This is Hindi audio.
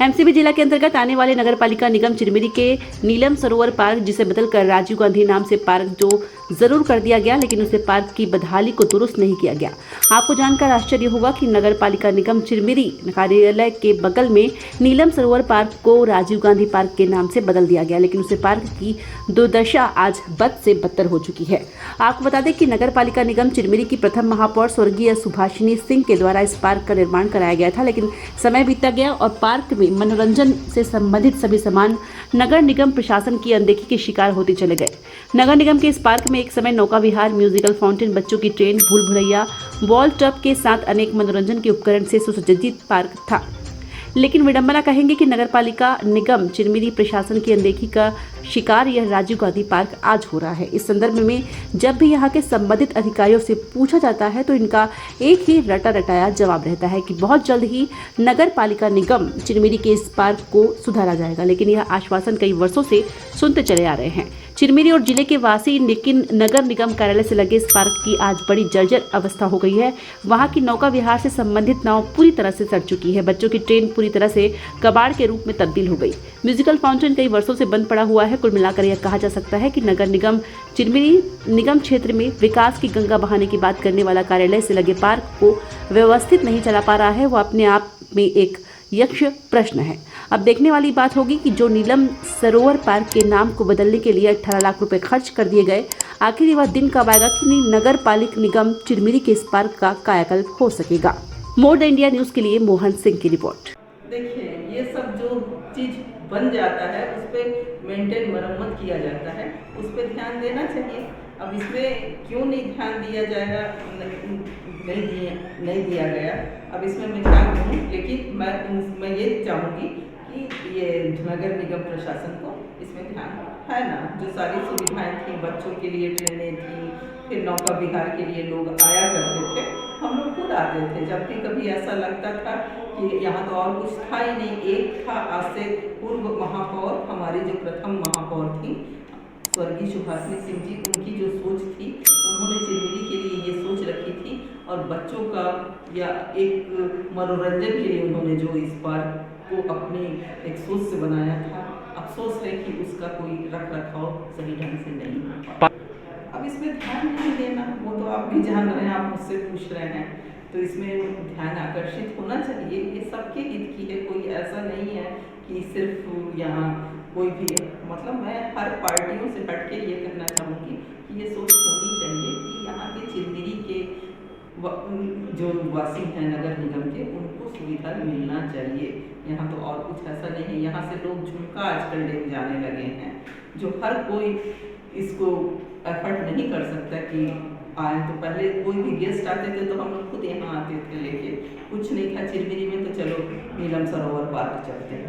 एमसीबी जिला के अंतर्गत आने वाले नगर पालिका निगम चिरमिरी के नीलम सरोवर पार्क, जिसे बदलकर राजीव गांधी नाम से पार्क जो जरूर कर दिया गया, लेकिन उसे पार्क की बदहाली को दुरुस्त नहीं किया गया। आपको जानकर आश्चर्य होगा कि नगर पालिका निगम चिरमिरी कार्यालय के बगल में नीलम सरोवर पार्क को राजीव गांधी पार्क के नाम से बदल दिया गया, लेकिन उसे पार्क की दुर्दशा आज बद से बदतर हो चुकी है। आपको बता दें कि नगर पालिका निगम चिरमिरी की प्रथम महापौर स्वर्गीय सुभाषिनी सिंह के द्वारा इस पार्क का निर्माण कराया गया था, लेकिन समय बीतता गया और पार्क में मनोरंजन से संबंधित सभी सामान नगर निगम प्रशासन की अनदेखी के शिकार होते चले गए। नगर निगम के इस पार्क में एक समय नौका विहार, म्यूजिकल फाउंटेन, बच्चों की ट्रेन, भूल भुलैया, बॉल टब के साथ अनेक मनोरंजन के उपकरण से सुसज्जित पार्क था। लेकिन विडंबना कहेंगे कि नगर पालिका निगम चिरमिरी प्रशासन की अनदेखी का शिकार यह राजीव गांधी पार्क आज हो रहा है। इस संदर्भ में जब भी यहाँ के संबंधित अधिकारियों से पूछा जाता है तो इनका एक ही रटा रटाया जवाब रहता है कि बहुत जल्द ही नगर पालिका निगम चिरमिरी के इस पार्क को सुधारा जाएगा, लेकिन यह आश्वासन कई वर्षों से सुनते चले आ रहे हैं। चिरमिरी और जिले के वासी, लेकिन नगर निगम कार्यालय से लगे इस पार्क की आज बड़ी जर्जर अवस्था हो गई है। वहां की नौका विहार से संबंधित नाव पूरी तरह से सड़ चुकी है। बच्चों की ट्रेन पूरी तरह से कबाड़ के रूप में तब्दील हो गई। म्यूजिकल फाउंटेन कई वर्षों से बंद पड़ा हुआ है। कुल मिलाकर यह कहा जा सकता है कि नगर निगम चिरमिरी निगम क्षेत्र में विकास की गंगा बहाने की बात करने वाला कार्यालय से लगे पार्क को व्यवस्थित नहीं चला पा रहा है। वो अपने आप में एक यक्ष प्रश्न है। अब देखने वाली बात होगी कि जो नीलम सरोवर पार्क के नाम को बदलने के लिए 18 लाख रुपए खर्च कर दिए गए, आखिर वह दिन कब आएगा कि नगर पालिका निगम चिरमिरी के इस पार्क का कायाकल्प हो सकेगा। मोर द इंडिया न्यूज के लिए मोहन सिंह की रिपोर्ट। देखिए, ये सब जो चीज बन जाता है उस पर मेंटेन मरम्मत किया जाता है, उस पर ध्यान देना चाहिए। अब इसमें क्यों नहीं ध्यान दिया जाएगा, नहीं दिया गया। अब इसमें मैं क्या कहूँ, लेकिन मैं ये चाहूँगी कि ये नगर निगम प्रशासन को इसमें ध्यान है ना। जो सारी सुविधाएं थी, बच्चों के लिए ट्रेनें थी, फिर नौका विहार के लिए लोग आया करते थे, हम लोग खुद आते थे। जब भी कभी ऐसा लगता था कि यहाँ तो और कुछ था ही नहीं। एक था, आज से पूर्व महापौर, हमारी जो प्रथम महापौर थी स्वर्गीय सुभाषिनी सिंह जी, उनकी जो सोच थी, उन्होंने चिरमिरी के लिए ये सोच रखी थी और बच्चों का या एक मनोरंजन के लिए उन्होंने जो इस पार्क को अपनी एक सोच से बनाया था। अफसोस है कि उसका कोई रख रखाव सही ढंग से नहीं हो। अब इसमें ध्यान नहीं देना, वो तो आप भी जान रहे हैं, आप मुझसे पूछ रहे हैं, तो इसमें ध्यान आकर्षित होना चाहिए। ये सबके हित की है, कोई ऐसा नहीं है कि सिर्फ यहाँ कोई भी है। मतलब मैं हर पार्टियों से हट के ये कहना चाहूँगी कि ये सोच होनी चाहिए कि यहाँ के चिरमिरी के जो वासी हैं नगर निगम के, उनको सुविधा मिलना चाहिए। यहाँ तो और कुछ ऐसा नहीं है। यहाँ से लोग झुमका आजकल लेके जाने लगे हैं, जो हर कोई इसको एफर्ट नहीं कर सकता कि आए। तो पहले कोई भी गेस्ट आते थे तो हम लोग खुद यहाँ आते थे लेके, कुछ नहीं था चिरमिरी में, तो चलो नीलम सरोवर पार्क चलते हैं।